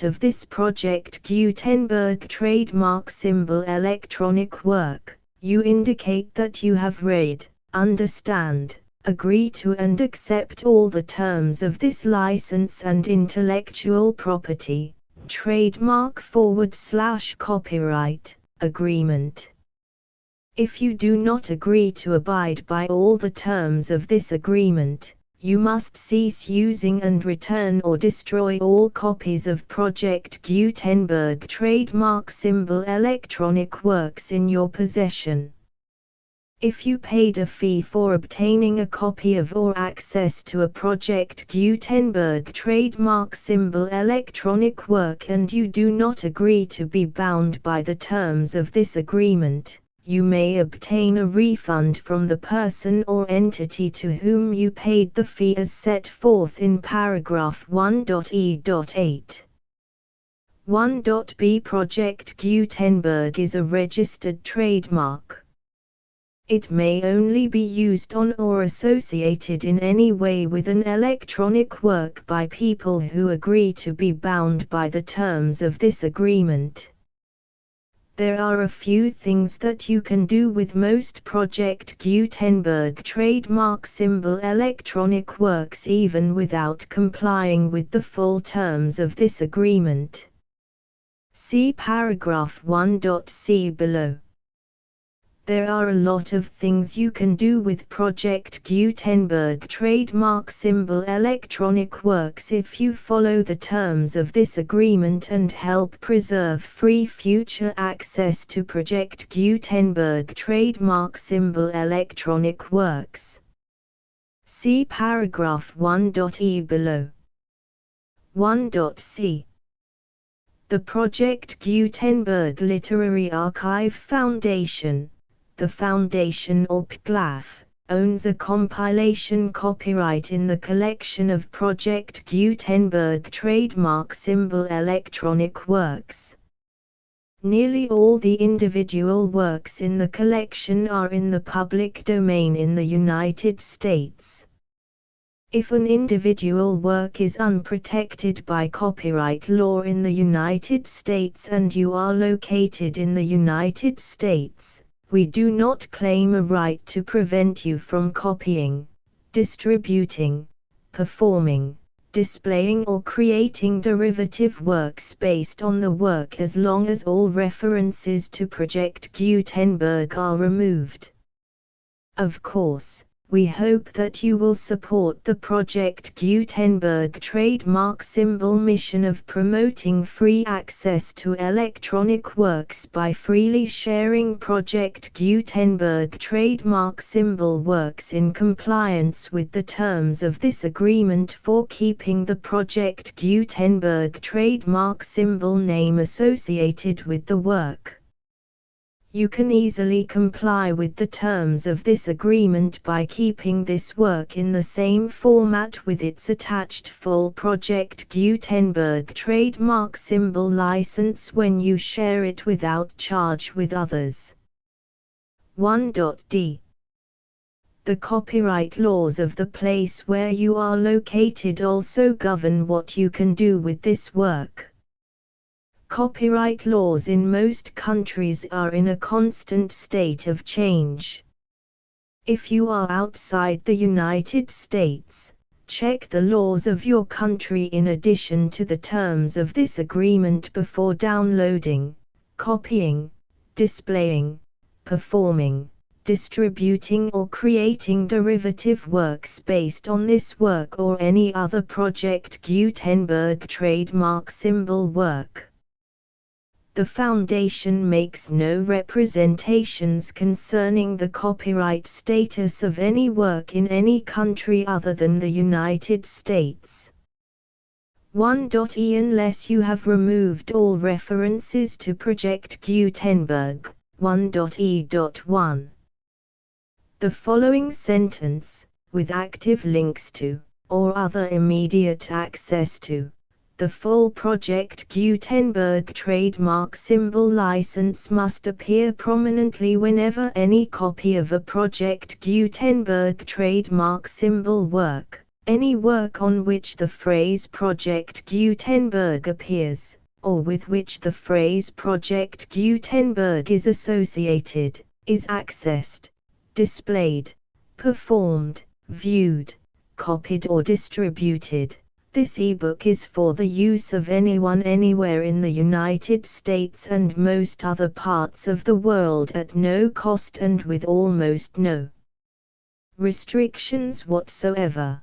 of this Project Gutenberg trademark symbol electronic work, you indicate that you have read, understand, agree to and accept all the terms of this license and intellectual property, trademark/copyright, agreement. If you do not agree to abide by all the terms of this agreement, you must cease using and return or destroy all copies of Project Gutenberg trademark symbol electronic works in your possession. If you paid a fee for obtaining a copy of or access to a Project Gutenberg trademark symbol electronic work and you do not agree to be bound by the terms of this agreement, you may obtain a refund from the person or entity to whom you paid the fee as set forth in paragraph 1.e.8. 1.b Project Gutenberg is a registered trademark. It may only be used on or associated in any way with an electronic work by people who agree to be bound by the terms of this agreement. There are a few things that you can do with most Project Gutenberg trademark symbol electronic works even without complying with the full terms of this agreement. See paragraph 1.c below. There are a lot of things you can do with Project Gutenberg trademark symbol electronic works if you follow the terms of this agreement and help preserve free future access to Project Gutenberg trademark symbol electronic works. See paragraph 1.e below. 1.c The Project Gutenberg Literary Archive Foundation, the Foundation or PGLAF, owns a compilation copyright in the collection of Project Gutenberg trademark symbol electronic works. Nearly all the individual works in the collection are in the public domain in the United States. If an individual work is unprotected by copyright law in the United States and you are located in the United States, we do not claim a right to prevent you from copying, distributing, performing, displaying or creating derivative works based on the work as long as all references to Project Gutenberg are removed. Of course, we hope that you will support the Project Gutenberg trademark symbol mission of promoting free access to electronic works by freely sharing Project Gutenberg trademark symbol works in compliance with the terms of this agreement for keeping the Project Gutenberg trademark symbol name associated with the work. You can easily comply with the terms of this agreement by keeping this work in the same format with its attached full Project Gutenberg trademark symbol license when you share it without charge with others. 1.d The copyright laws of the place where you are located also govern what you can do with this work. Copyright laws in most countries are in a constant state of change. If you are outside the United States, check the laws of your country in addition to the terms of this agreement before downloading, copying, displaying, performing, distributing or creating derivative works based on this work or any other Project Gutenberg trademark symbol work. The Foundation makes no representations concerning the copyright status of any work in any country other than the United States. 1.e Unless you have removed all references to Project Gutenberg, 1.e.1. The following sentence, with active links to, or other immediate access to, the full Project Gutenberg trademark symbol license must appear prominently whenever any copy of a Project Gutenberg trademark symbol work, Any work on which the phrase Project Gutenberg appears, or with which the phrase Project Gutenberg is associated, is accessed, displayed, performed, viewed, copied or distributed. This ebook is for the use of anyone anywhere in the United States and most other parts of the world at no cost and with almost no restrictions whatsoever.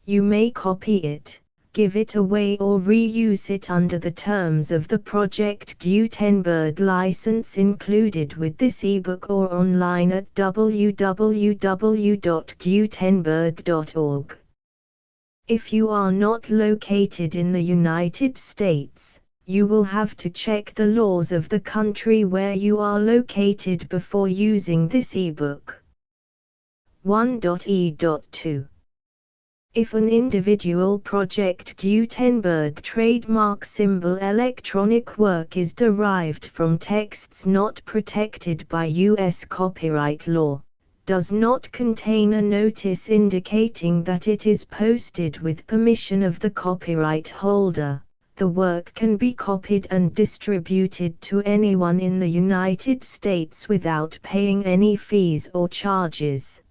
You may copy it, give it away or reuse it under the terms of the Project Gutenberg license included with this ebook or online at www.gutenberg.org. If you are not located in the United States, you will have to check the laws of the country where you are located before using this ebook. 1.e.2 If an individual Project Gutenberg trademark symbol electronic work is derived from texts not protected by U.S. copyright law, does not contain a notice indicating that it is posted with permission of the copyright holder, the work can be copied and distributed to anyone in the United States without paying any fees or charges.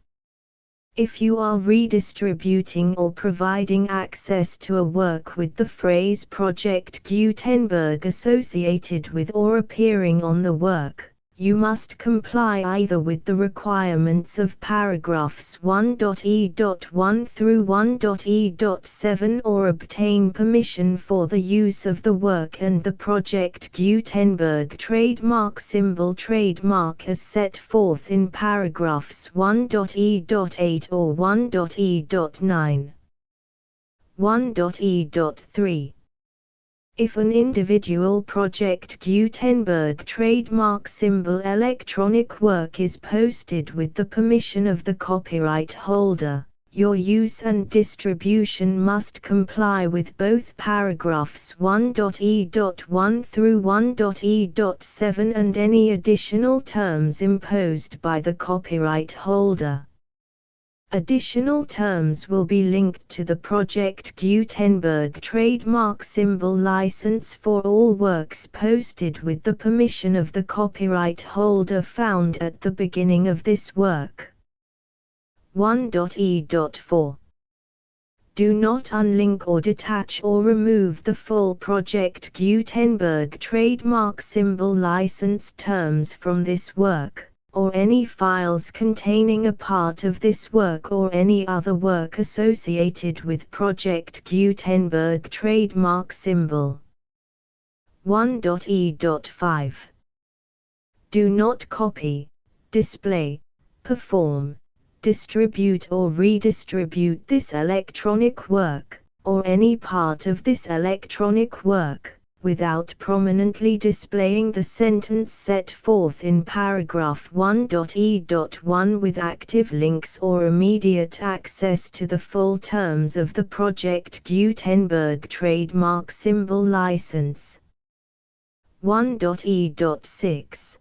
If you are redistributing or providing access to a work with the phrase Project Gutenberg associated with or appearing on the work, you must comply either with the requirements of paragraphs 1.e.1 through 1.e.7 or obtain permission for the use of the work and the Project Gutenberg trademark symbol trademark as set forth in paragraphs 1.e.8 or 1.e.9. 1.e.3 If an individual Project Gutenberg trademark symbol electronic work is posted with the permission of the copyright holder, your use and distribution must comply with both paragraphs 1.e.1 through 1.e.7 and any additional terms imposed by the copyright holder. Additional terms will be linked to the Project Gutenberg trademark symbol license for all works posted with the permission of the copyright holder found at the beginning of this work. 1.e.4 Do not unlink or detach or remove the full Project Gutenberg trademark symbol license terms from this work, or any files containing a part of this work or any other work associated with Project Gutenberg trademark symbol. 1.e.5 Do not copy, display, perform, distribute or redistribute this electronic work, or any part of this electronic work, without prominently displaying the sentence set forth in paragraph 1.e.1 with active links or immediate access to the full terms of the Project Gutenberg trademark symbol license. 1.e.6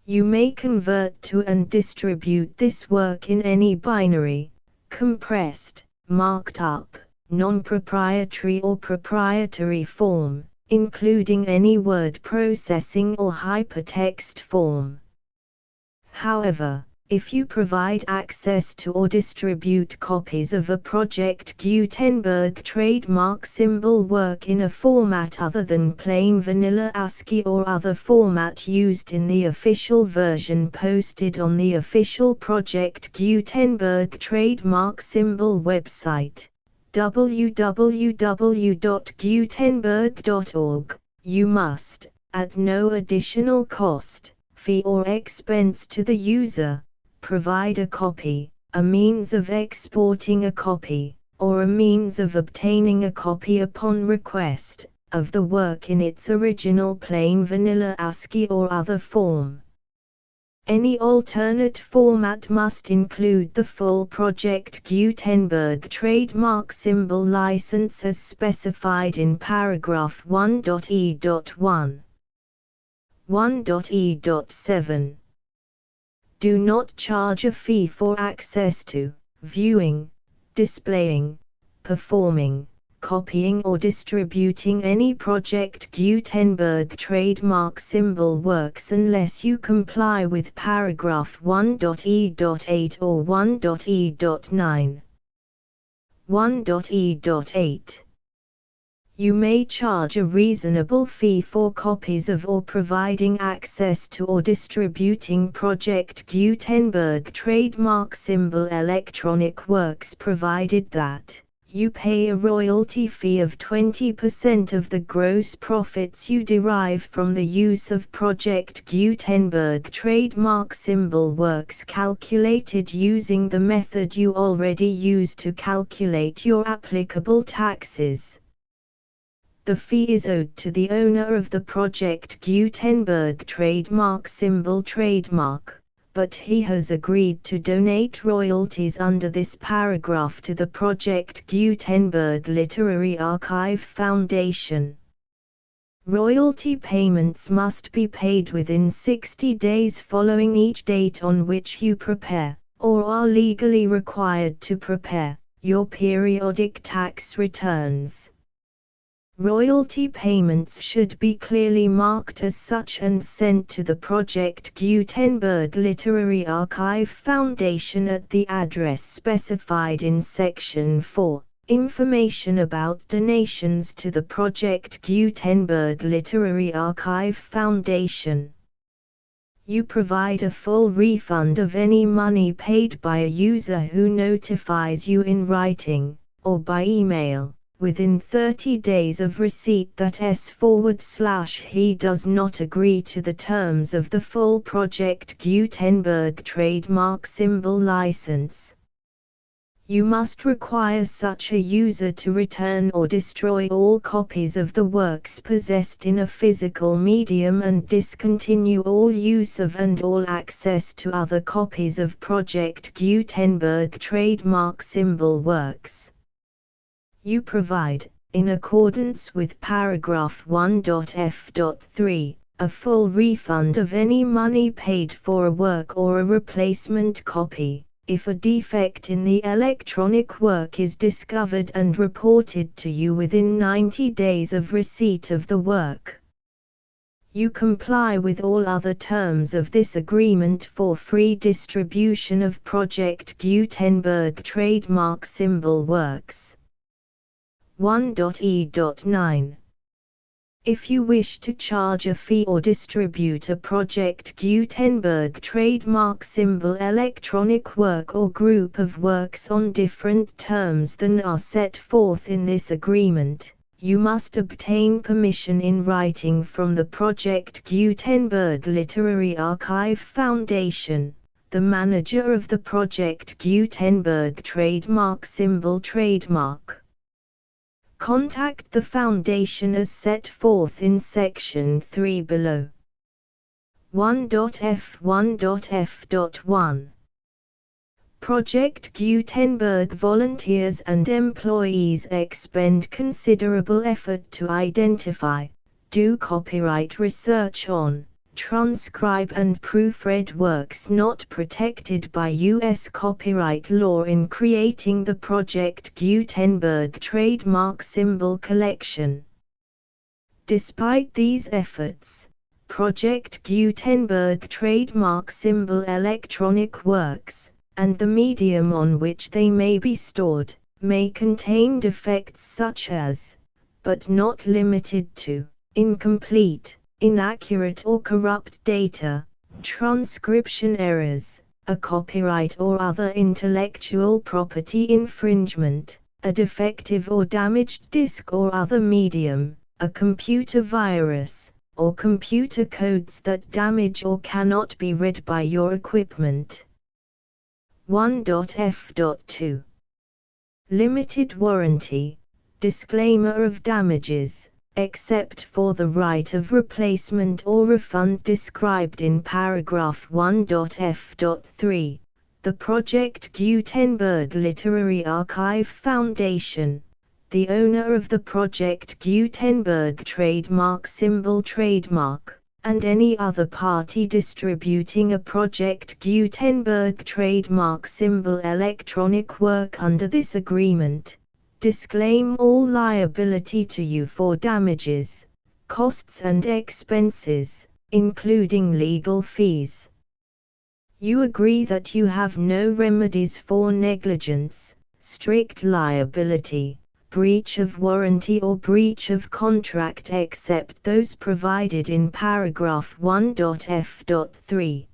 You may convert to and distribute this work in any binary, compressed, marked up, non-proprietary or proprietary form, including any word processing or hypertext form. However, if you provide access to or distribute copies of a Project Gutenberg trademark symbol work in a format other than plain vanilla ASCII or other format used in the official version posted on the official Project Gutenberg trademark symbol website, www.gutenberg.org, you must, at no additional cost, fee or expense to the user, provide a copy, a means of exporting a copy, or a means of obtaining a copy upon request, of the work in its original plain vanilla ASCII or other form. Any alternate format must include the full Project Gutenberg trademark symbol license as specified in paragraph 1.e.1. 1.e.7 Do not charge a fee for access to, viewing, displaying, performing, copying or distributing any Project Gutenberg trademark symbol works unless you comply with paragraph 1.e.8 or 1.e.9. 1.e.8. You may charge a reasonable fee for copies of or providing access to or distributing Project Gutenberg trademark symbol electronic works provided that you pay a royalty fee of 20% of the gross profits you derive from the use of Project Gutenberg trademark symbol works calculated using the method you already use to calculate your applicable taxes. The fee is owed to the owner of the Project Gutenberg trademark symbol trademark, but he has agreed to donate royalties under this paragraph to the Project Gutenberg Literary Archive Foundation. Royalty payments must be paid within 60 days following each date on which you prepare, or are legally required to prepare, your periodic tax returns. Royalty payments should be clearly marked as such and sent to the Project Gutenberg Literary Archive Foundation at the address specified in Section 4. Information about donations to the Project Gutenberg Literary Archive Foundation. You provide a full refund of any money paid by a user who notifies you in writing, or by email, within 30 days of receipt that he does not agree to the terms of the full Project Gutenberg trademark symbol license. You must require such a user to return or destroy all copies of the works possessed in a physical medium and discontinue all use of and all access to other copies of Project Gutenberg trademark symbol works. You provide, in accordance with paragraph 1.f.3, a full refund of any money paid for a work or a replacement copy, if a defect in the electronic work is discovered and reported to you within 90 days of receipt of the work. You comply with all other terms of this agreement for free distribution of Project Gutenberg trademark symbol works. 1.e.9. If you wish to charge a fee or distribute a Project Gutenberg trademark symbol electronic work or group of works on different terms than are set forth in this agreement, you must obtain permission in writing from the Project Gutenberg Literary Archive Foundation, the manager of the Project Gutenberg trademark symbol trademark. Contact the Foundation as set forth in Section 3 below. 1.f1.f.1. Project Gutenberg volunteers and employees expend considerable effort to identify, do copyright research on, transcribe and proofread works not protected by U.S. copyright law in creating the Project Gutenberg trademark symbol collection. Despite these efforts, Project Gutenberg trademark symbol electronic works, and the medium on which they may be stored, may contain defects such as, but not limited to, incomplete, inaccurate or corrupt data, transcription errors, a copyright or other intellectual property infringement, a defective or damaged disk or other medium, a computer virus, or computer codes that damage or cannot be read by your equipment. 1.f.2. Limited warranty, disclaimer of damages, except for the right of replacement or refund described in paragraph 1.f.3, the Project Gutenberg Literary Archive Foundation, the owner of the Project Gutenberg trademark symbol trademark, and any other party distributing a Project Gutenberg trademark symbol electronic work under this agreement, disclaim all liability to you for damages, costs and expenses, including legal fees. You agree that you have no remedies for negligence, strict liability, breach of warranty or breach of contract except those provided in paragraph 1.f.3.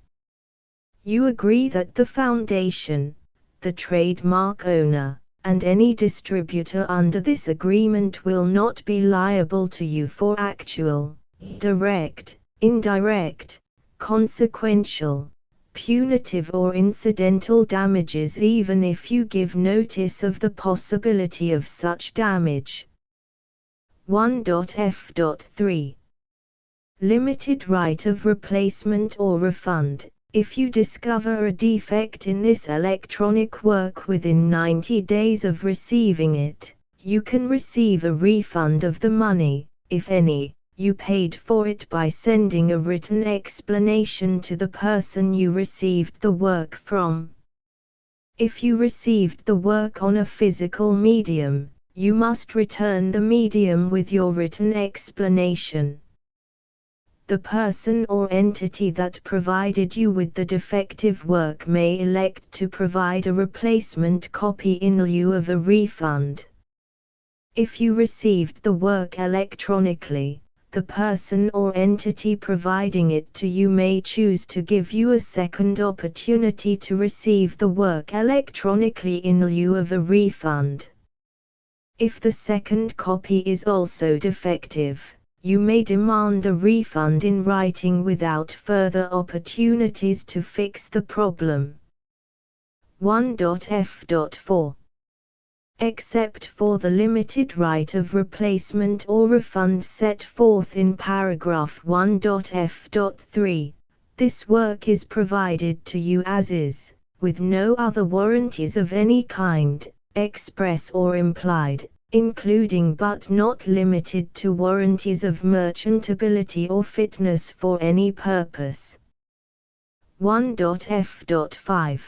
You agree that the Foundation, the trademark owner, and any distributor under this agreement will not be liable to you for actual, direct, indirect, consequential, punitive or incidental damages even if you give notice of the possibility of such damage. 1.f.3. Limited right of replacement or refund. If you discover a defect in this electronic work within 90 days of receiving it, you can receive a refund of the money, if any, you paid for it by sending a written explanation to the person you received the work from. If you received the work on a physical medium, you must return the medium with your written explanation. The person or entity that provided you with the defective work may elect to provide a replacement copy in lieu of a refund. If you received the work electronically, the person or entity providing it to you may choose to give you a second opportunity to receive the work electronically in lieu of a refund. If the second copy is also defective, you may demand a refund in writing without further opportunities to fix the problem. 1.f.4. Except for the limited right of replacement or refund set forth in paragraph 1.f.3, this work is provided to you as is, with no other warranties of any kind, express or implied, including but not limited to warranties of merchantability or fitness for any purpose. 1.f.5.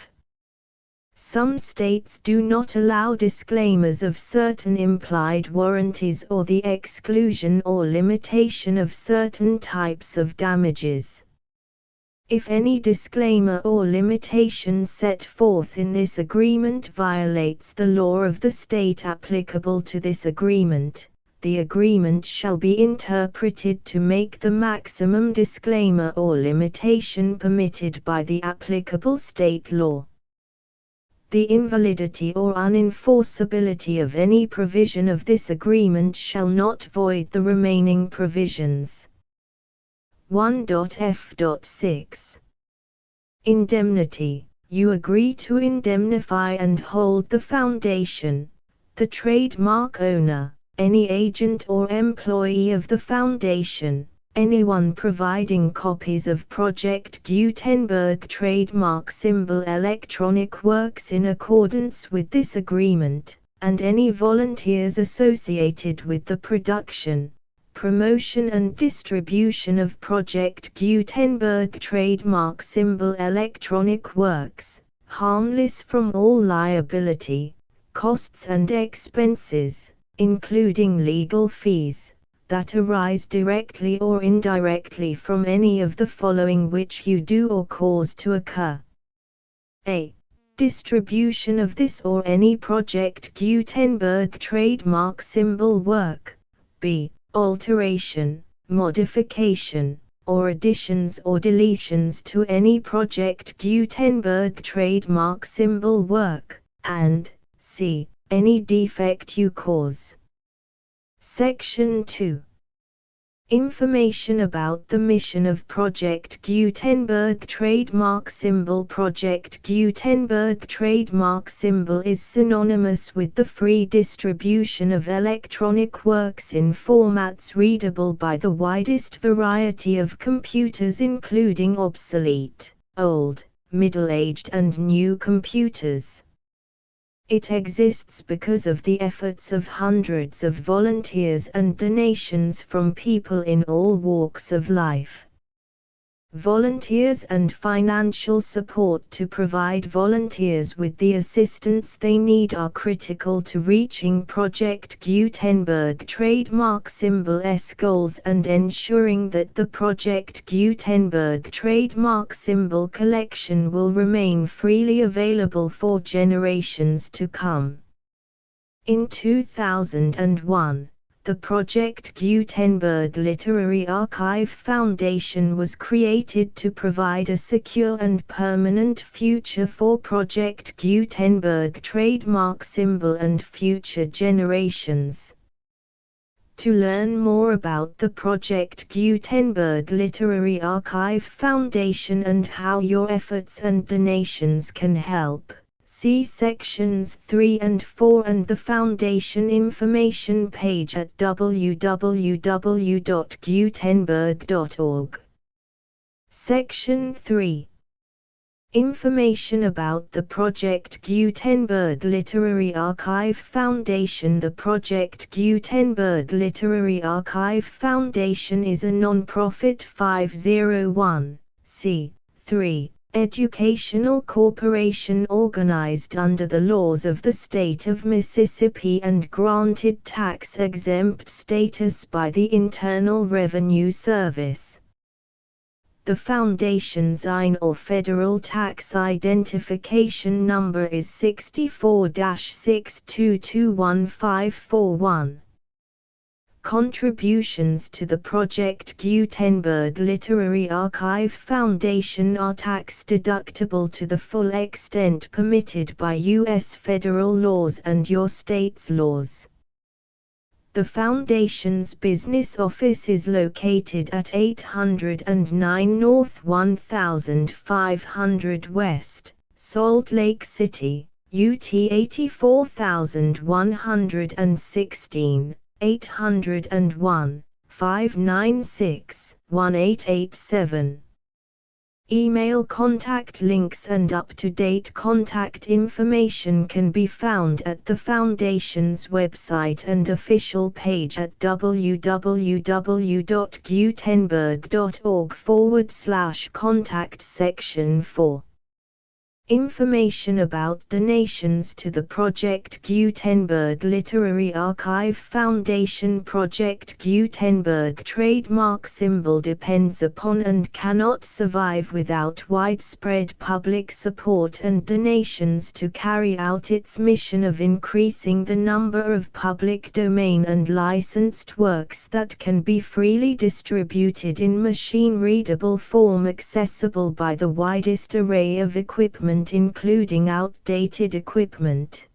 Some states do not allow disclaimers of certain implied warranties or the exclusion or limitation of certain types of damages. If any disclaimer or limitation set forth in this agreement violates the law of the state applicable to this agreement, the agreement shall be interpreted to make the maximum disclaimer or limitation permitted by the applicable state law. The invalidity or unenforceability of any provision of this agreement shall not void the remaining provisions. 1.f.6. Indemnity. You agree to indemnify and hold the Foundation, the trademark owner, any agent or employee of the Foundation, anyone providing copies of Project Gutenberg trademark symbol electronic works in accordance with this agreement, and any volunteers associated with the production, promotion and distribution of Project Gutenberg trademark symbol electronic works, harmless from all liability, costs and expenses, including legal fees, that arise directly or indirectly from any of the following which you do or cause to occur. A. Distribution of this or any Project Gutenberg trademark symbol work. B. Alteration, modification, or additions or deletions to any Project Gutenberg trademark symbol work, and C. Any defect you cause. Section 2. Information about the mission of Project Gutenberg trademark symbol. Project Gutenberg trademark symbol is synonymous with the free distribution of electronic works in formats readable by the widest variety of computers, including obsolete, old, middle-aged and new computers. It exists because of the efforts of hundreds of volunteers and donations from people in all walks of life. volunteers and financial support to provide volunteers with the assistance they need are critical to reaching Project Gutenberg trademark symbol's goals and ensuring that the Project Gutenberg trademark symbol collection will remain freely available for generations to come. In 2001, the Project Gutenberg Literary Archive Foundation was created to provide a secure and permanent future for Project Gutenberg trademark symbol and future generations. To learn more about the Project Gutenberg Literary Archive Foundation and how your efforts and donations can help, see sections 3 and 4 and the Foundation information page at www.gutenberg.org. Section 3. Information about the Project Gutenberg Literary Archive Foundation. The Project Gutenberg Literary Archive Foundation is a non-profit 501(c)(3) educational corporation organized under the laws of the state of Mississippi and granted tax-exempt status by the Internal Revenue Service. The Foundation's IN or Federal Tax Identification Number is 64-6221541. Contributions to the Project Gutenberg Literary Archive Foundation are tax-deductible to the full extent permitted by U.S. federal laws and your state's laws. The Foundation's business office is located at 809 North 1500 West, Salt Lake City, UT 84116. 801-596-1887. Email contact links and up-to-date contact information can be found at the Foundation's website and official page at www.gutenberg.org/contact section 4. Information about donations to the Project Gutenberg Literary Archive Foundation. Project Gutenberg trademark symbol depends upon and cannot survive without widespread public support and donations to carry out its mission of increasing the number of public domain and licensed works that can be freely distributed in machine-readable form accessible by the widest array of equipment including outdated equipment.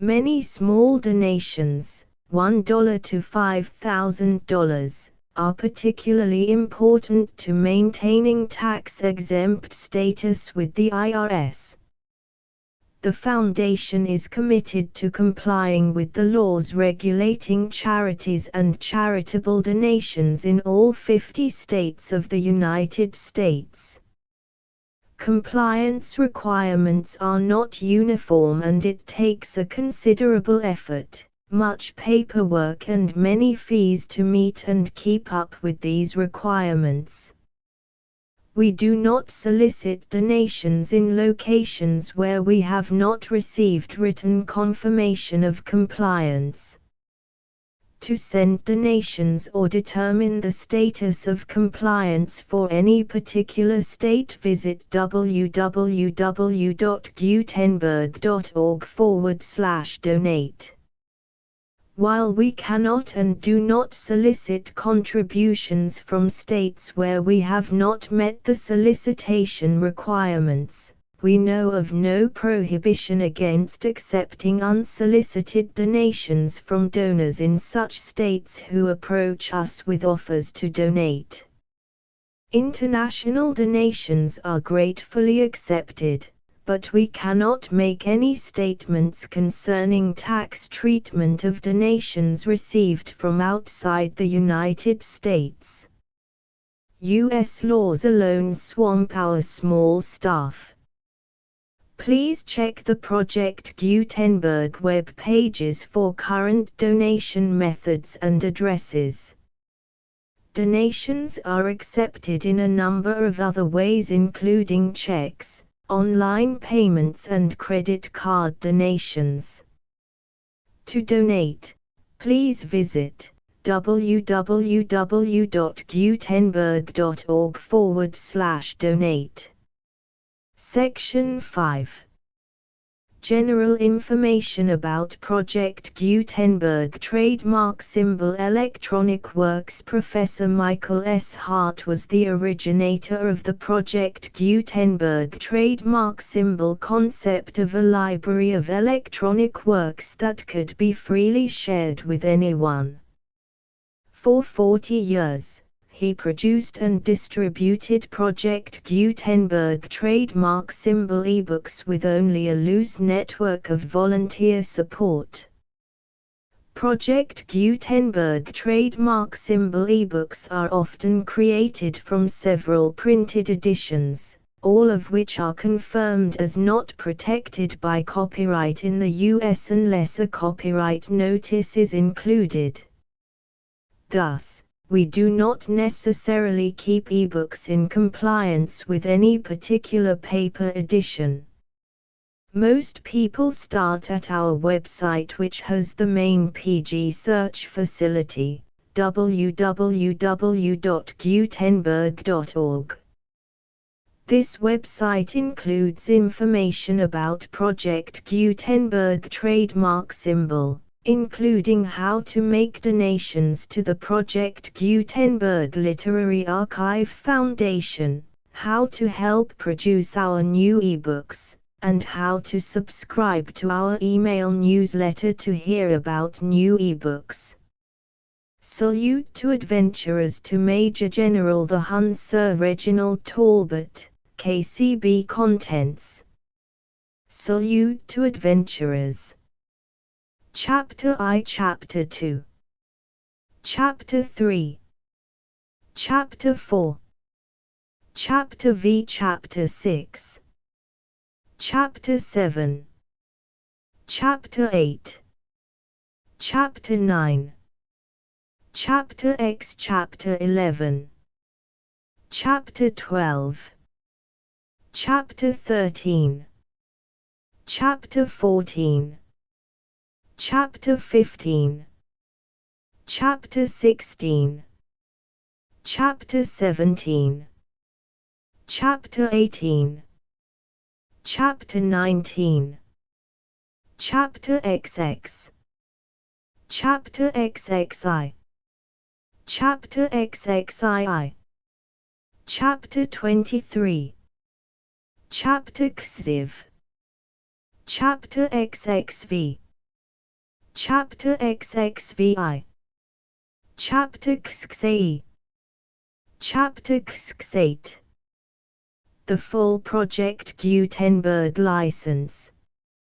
Many small donations, $1 to $5,000, are particularly important to maintaining tax-exempt status with the IRS. The Foundation is committed to complying with the laws regulating charities and charitable donations in all 50 states of the United States. Compliance requirements are not uniform and it takes a considerable effort, much paperwork and many fees to meet and keep up with these requirements. We do not solicit donations in locations where we have not received written confirmation of compliance. To send donations or determine the status of compliance for any particular state, visit www.gutenberg.org/donate. While we cannot and do not solicit contributions from states where we have not met the solicitation requirements, we know of no prohibition against accepting unsolicited donations from donors in such states who approach us with offers to donate. International donations are gratefully accepted, but we cannot make any statements concerning tax treatment of donations received from outside the United States. U.S. laws alone swamp our small staff. Please check the Project Gutenberg web pages for current donation methods and addresses. Donations are accepted in a number of other ways, including checks, online payments and credit card donations. To donate, please visit www.gutenberg.org/donate. Section 5. General information about Project Gutenberg Trademark Symbol Electronic Works. Professor Michael S. Hart was the originator of the Project Gutenberg trademark symbol concept of a library of electronic works that could be freely shared with anyone. For 40 years, he produced and distributed Project Gutenberg trademark symbol ebooks with only a loose network of volunteer support. Project Gutenberg trademark symbol ebooks are often created from several printed editions, all of which are confirmed as not protected by copyright in the US unless a copyright notice is included. Thus, we do not necessarily keep ebooks in compliance with any particular paper edition. Most people start at our website, which has the main PG search facility, www.gutenberg.org. This website includes information about Project Gutenberg trademark symbol, including how to make donations to the Project Gutenberg Literary Archive Foundation, how to help produce our new ebooks, and how to subscribe to our email newsletter to hear about new ebooks. Salute to adventurers. To Major General the Hun Sir Reginald Talbot, KCB Contents. Salute to adventurers. Chapter I, Chapter 2, Chapter 3, Chapter 4, Chapter V, Chapter 6, Chapter 7, Chapter 8, Chapter 9, Chapter X, Chapter 11, Chapter 12, Chapter 13, Chapter 14, Chapter 15, Chapter 16, Chapter 17, Chapter 18, Chapter 19, Chapter XX, Chapter XXI, Chapter XXII, Chapter 23, Chapter XIV, Chapter XXV, Chapter XXVI, Chapter XXVIII, Chapter XXVIII. The full Project Gutenberg license.